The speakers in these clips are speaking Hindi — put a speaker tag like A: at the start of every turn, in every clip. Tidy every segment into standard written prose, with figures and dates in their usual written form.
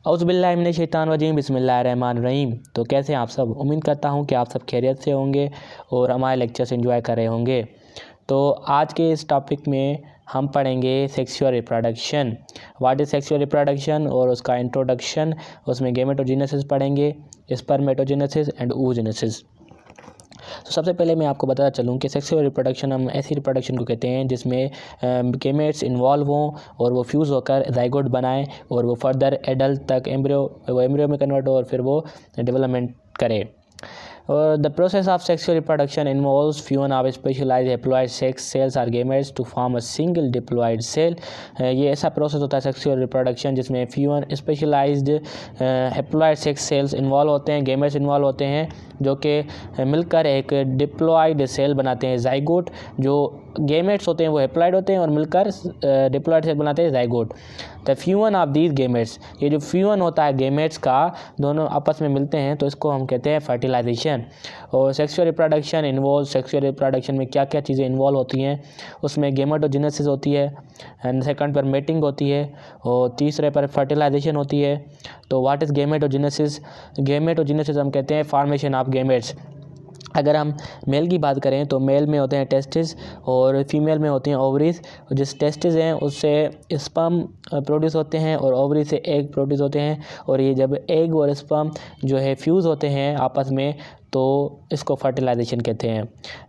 A: औज़ुबिल्लाहिमिनश्शैतानिर्रजीम बिस्मिल्लाहिर्रहमानिर्रहीम। तो कैसे हैं आप सब। उम्मीद करता हूं कि आप सब खैरियत से होंगे और हमारे लेक्चर्स एंजॉय कर रहे होंगे। तो आज के इस टॉपिक में हम पढ़ेंगे sexual reproduction, what is sexual reproduction और उसका इंट्रोडक्शन। उसमें गेमेटोजेनेसिस पढ़ेंगे, स्पर्मेटोजेनेसिस एंड oogenesis। तो सबसे पहले मैं आपको बताता चलूँ कि सेक्सुअल रिप्रोडक्शन हम ऐसी रिप्रोडक्शन को कहते हैं जिसमें गेमेट्स इन्वॉल्व हों और वो फ्यूज़ होकर ज़ाइगोट बनाएं और वो फर्दर एडल्ट तक एम्ब्रियो में कन्वर्ट हो और फिर वो डेवलपमेंट करे। और the process of sexual reproduction involves fusion of specialized haploid sex cells or gametes to form a single diploid cell। ये ऐसा प्रोसेस होता है सेक्सुअल रिप्रोडक्शन जिसमें fusion specialised haploid sex cells involve होते हैं, गेमेट्स इन्वॉल्व होते हैं जो कि मिलकर एक डिप्लॉइड सेल बनाते हैं ज़ाइगोट। जो गेमेट्स होते हैं वो हैप्लॉइड होते हैं और मिलकर डिप्लॉइड सेल बनाते हैं zygote. The fusion of these gametes, ये जो फ्यूजन होता है गेमेट्स का, दोनों आपस में मिलते हैं तो इसको हम कहते हैं फर्टिलाइजेशन। और sexual reproduction involve, sexual reproduction में क्या क्या चीज़ें इन्वॉल्व होती हैं, उसमें गेमेटोजेनेसिस होती है, एंड सेकंड पर मेटिंग होती है और तीसरे पर फर्टिलाइजेशन होती है। तो व्हाट इज़ गेमेटोजेनेसिस। गेमेटोजेनेसिस हम कहते हैं फॉर्मेशन ऑफ गेमेट्स। अगर हम मेल की बात करें तो मेल में होते हैं टेस्टिस और फीमेल में होती हैं ओवरीज। जिस टेस्टिस हैं उससे स्पर्म प्रोड्यूस होते हैं और ओवरी से एग प्रोड्यूस होते हैं। और ये जब एग और स्पर्म जो है फ्यूज़ होते हैं आपस में तो इसको फर्टिलाइजेशन कहते हैं।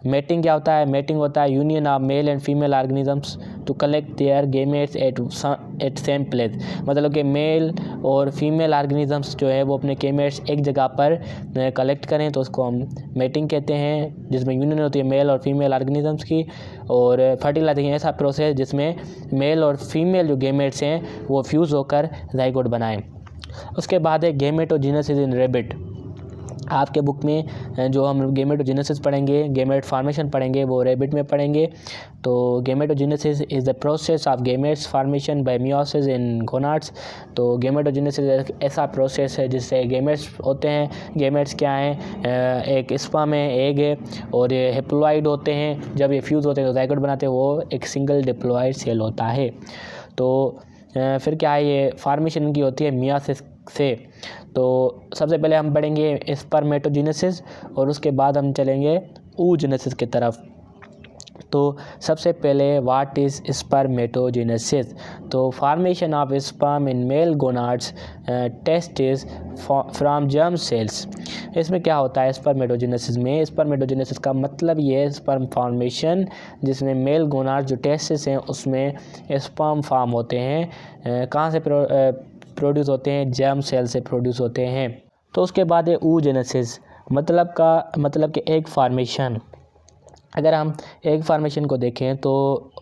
A: मेटिंग क्या होता है। मेटिंग होता है union of male and female organisms to collect their gametes at same place. मतलब कि मेल और फीमेल ऑर्गेनिजम्स जो है वो अपने गेमेट्स एक जगह पर कलेक्ट करें तो उसको हम मेटिंग कहते हैं, जिसमें यूनियन होती है मेल और फीमेल ऑर्गेनिजम्स की। और फर्टिलाइजेशन ऐसा प्रोसेस जिसमें मेल और फीमेल जो गेमेट्स हैं वो फ्यूज़ होकर ज़ाइगोट बनाएं। उसके बाद है गेमेटोजेनेसिस इन रैबिट। आपके बुक में जो हम गेमेटोजेनेसिस पढ़ेंगे, गेमेट फॉर्मेशन पढ़ेंगे, वो रैबिट में पढ़ेंगे। तो gametogenesis is the process of gametes formation by meiosis in gonads. तो गेमेटोजेनेसिस ऐसा प्रोसेस है जिससे गेमेट्स होते हैं। गेमेट्स क्या हैं, एक स्पर्म है, एग है और ये हैप्लॉइड होते हैं। जब ये फ्यूज़ होते हैं तो ज़ाइगोट बनाते हैं, वो एक सिंगल डिप्लॉइड सेल होता है। तो फिर क्या है, ये फॉर्मेशन की होती है मियोसिस से। तो सबसे पहले हम पढ़ेंगे स्पर्मेटोजेनेसिस और उसके बाद हम चलेंगे oogenesis की तरफ। तो सबसे पहले व्हाट इज़ स्पर्मेटोजेनेसिस। तो formation of sperm in male gonads testis from germ cells. इसमें क्या होता है स्पर्मेटोजेनेसिस में। स्पर्मेटोजेनेसिस का मतलब ये है स्पर्म फॉर्मेशन जिसमें मेल गोनाड्स जो टेस्टिस हैं उसमें स्पर्म फॉर्म होते हैं। कहाँ से प्रोड्यूस होते हैं, जर्म सेल से प्रोड्यूस होते हैं। तो उसके बाद है oogenesis, मतलब कि एग फार्मेशन। अगर हम एग फार्मेशन को देखें तो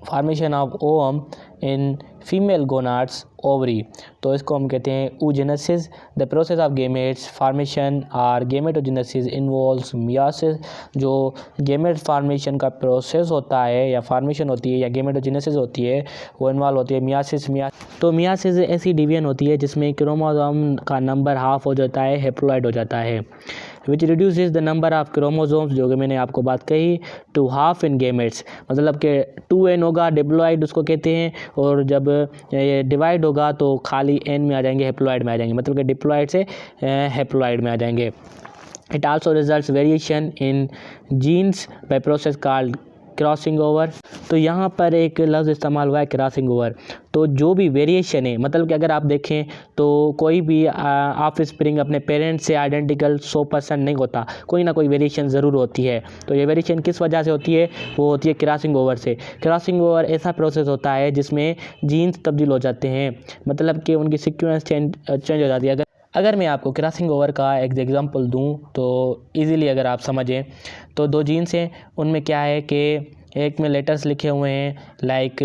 A: formation of ovum in female gonads ovary, तो इसको हम कहते हैं oogenesis। The process of gametes formation और गेमेटोजेनेसिस इन्वॉल्व्स मियोसिस। जो गेमेट फॉर्मेशन का प्रोसेस होता है या फॉर्मेशन होती है या गेमेटोजेनेसिस होती है वो इन्वॉल्व होती है मियोसिस। तो मियोसिस ऐसी डिवीजन होती है जिसमें क्रोमोसोम का नंबर हाफ हो जाता है, हैप्लॉइड हो जाता है, which reduces the number of chromosomes, जो कि मैंने आपको बात कही, टू हाफ इन गेमेट्स। मतलब कि 2n होगा, डिप्लॉइड उसको कहते हैं, और जब ये डिवाइड होगा तो खाली n में आ जाएंगे, हैप्लॉइड में आ जाएंगे, मतलब कि डिप्लॉइड से हैप्लॉइड में आ जाएंगे। It also results variation in genes by process called crossing over. तो यहाँ पर एक लफ्ज़ इस्तेमाल हुआ है क्रॉसिंग ओवर। तो जो भी वेरिएशन है, मतलब कि अगर आप देखें तो कोई भी ऑफ स्प्रिंग अपने पेरेंट्स से आइडेंटिकल 100% नहीं होता, कोई ना कोई वेरिएशन ज़रूर होती है। तो ये वेरिएशन किस वजह से होती है, वो होती है क्रॉसिंग ओवर से। क्रॉसिंग ओवर ऐसा प्रोसेस होता है जिसमें जीन्स तब्दील हो जाते हैं, मतलब कि उनकी सीक्वेंस चेंज हो जाती है। अगर मैं आपको क्रॉसिंग ओवर का एक एग्जांपल दूं तो इजीली अगर आप समझें तो दो जीन्स हैं, उनमें क्या है कि एक में लेटर्स लिखे हुए हैं लाइक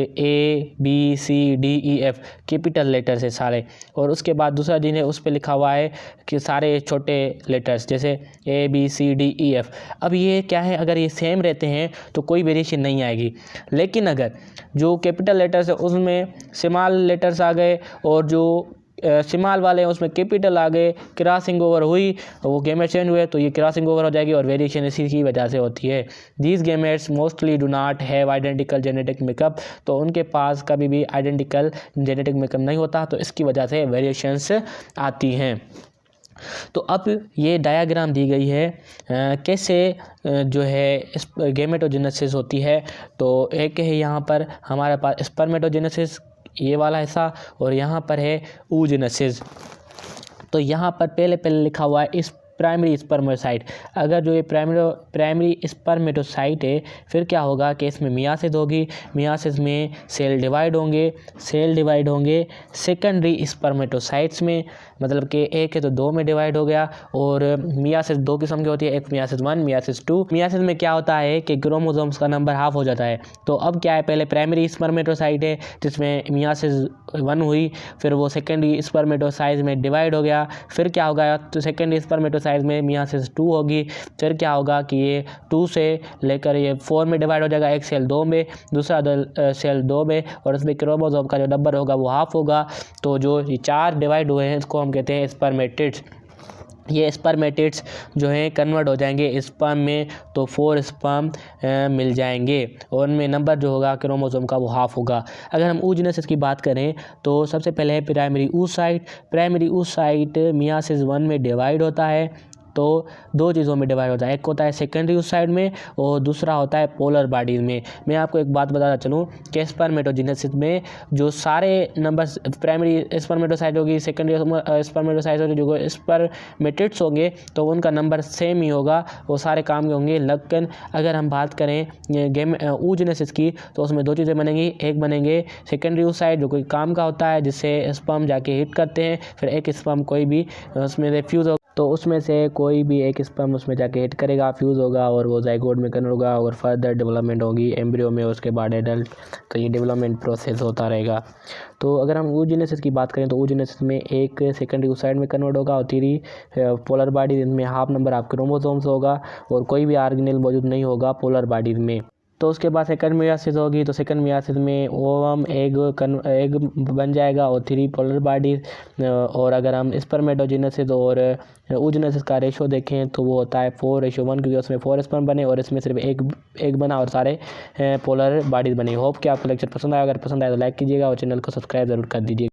A: ABCDEF, कैपिटल लेटर्स है सारे, और उसके बाद दूसरा जीन है उस पर लिखा हुआ है कि सारे छोटे लेटर्स जैसे ABCDEF। अब ये क्या है, अगर ये सेम रहते हैं तो कोई वेरिएशन नहीं आएगी, लेकिन अगर जो कैपिटल लेटर्स है उसमें स्मॉल लेटर्स आ गए और जो शिमाल वाले हैं उसमें कैपिटल आ गए, क्रॉसिंग ओवर हुई, वो गेमेट चेंज हुए तो ये क्रॉसिंग ओवर हो जाएगी और वेरिएशन इसी की वजह से होती है। These gametes mostly do not have identical genetic makeup, तो उनके पास कभी भी आइडेंटिकल जेनेटिक मेकअप नहीं होता, तो इसकी वजह से वेरिएशंस आती हैं। तो अब ये डायग्राम दी गई है कैसे जो है गेमेटोजेनेसिस होती है। तो एक है यहाँ पर हमारे पास स्पर्मेटोजेनेसिस, ये वाला हिस्सा, और यहाँ पर है oogenesis। तो यहाँ पर पहले लिखा हुआ है इस प्राइमरी स्पर्मेटोसाइट। अगर जो ये प्राइमरी स्पर्मेटोसाइट है, फिर क्या होगा कि इसमें मियासिस होगी, मियासिस में सेल डिवाइड होंगे सेकेंडरी स्पर्मेटोसाइट्स में, मतलब कि एक है तो दो में डिवाइड हो गया। और मियासिस दो किस्म की होती है, एक मियासिस 1, मियासिस 2। मियासिस में क्या होता है कि क्रोमोसोम्स का नंबर हाफ हो जाता है। तो अब क्या है, पहले प्राइमरी स्पर्मेटोसाइट है जिसमें मियासिस 1 हुई, फिर वो सेकेंडरी स्पर्मेटोसाइट में डिवाइड हो गया, फिर क्या होगा तो सेकेंडरी स्पर्मेटोसाइट में मियासिस 2 होगी, फिर क्या होगा कि ये 2 से लेकर ये 4 में डिवाइड हो जाएगा, एक सेल 2 में, दूसरा सेल 2 में, और इसमें क्रोमोसोम का जो नंबर होगा वो हाफ होगा। तो जो ये 4 डिवाइड हुए हैं इसको हम कहते हैं स्पर्मेटिड्स। ये स्पर्मेटिड्स जो हैं कन्वर्ट हो जाएंगे स्पर्म में, तो 4 स्पर्म मिल जाएंगे और उनमें नंबर जो होगा क्रोमोसोम का वो हाफ होगा। अगर हम oogenesis की बात करें तो सबसे पहले है primary oocyte। Primary oocyte myiasis 1 में डिवाइड होता है, तो दो चीज़ों में डिवाइड होता है, एक होता है सेकेंडरी oocyte में और दूसरा होता है पोलर बॉडीज में। मैं आपको एक बात बताना चलूँ कि स्पर्मेटोजेनेसिस में जो सारे नंबर्स प्राइमरी स्पर्मेटोसाइट होगी, सेकेंडरी स्पर्मेटोसाइट होगी, जो स्पर्मेटिड्स होंगे तो उनका नंबर सेम ही होगा, वो सारे काम के होंगे। लेकिन अगर हम बात करें oogenesis की तो उसमें दो चीज़ें बनेंगी, एक बनेंगे सेकेंडरी oocyte जो कोई काम का होता है जिससे स्पर्म जाके हिट करते हैं, फिर एक स्पर्म कोई भी उसमें फ्यूज़, तो उसमें से कोई भी एक स्पर्म उसमें जाके हिट करेगा, फ्यूज़ होगा और वो जाइगोट में कन्वर्ट होगा और फर्दर डेवलपमेंट होगी एम्ब्रियो में, उसके बाद एडल्ट, तो ये डेवलपमेंट प्रोसेस होता रहेगा। तो अगर हम oogenesis की बात करें तो oogenesis में एक सेकेंडरी oocyte में कन्वर्ट होगा और 3 पोलर बॉडी, इनमें हाफ नंबर आप क्रोमोसोम्स होगा और कोई भी ऑर्गेनेल मौजूद नहीं होगा पोलर बॉडीज में। तो उसके बाद सेकंड मियासिस होगी, तो सेकंड मियासिस में ओवम एग बन जाएगा और 3 पोलर बॉडीज। और अगर हम स्पर्मेटोजेनेसिस और oogenesis का रेशो देखें तो वो होता है 4:1, क्योंकि उसमें 4 स्पर्म बने और इसमें सिर्फ एक बना और सारे पोलर बॉडीज बने। होप कि आपको लेक्चर पसंद आया, अगर पसंद आया तो लाइक कीजिएगा और चैनल को सब्सक्राइब ज़रूर कर दीजिए।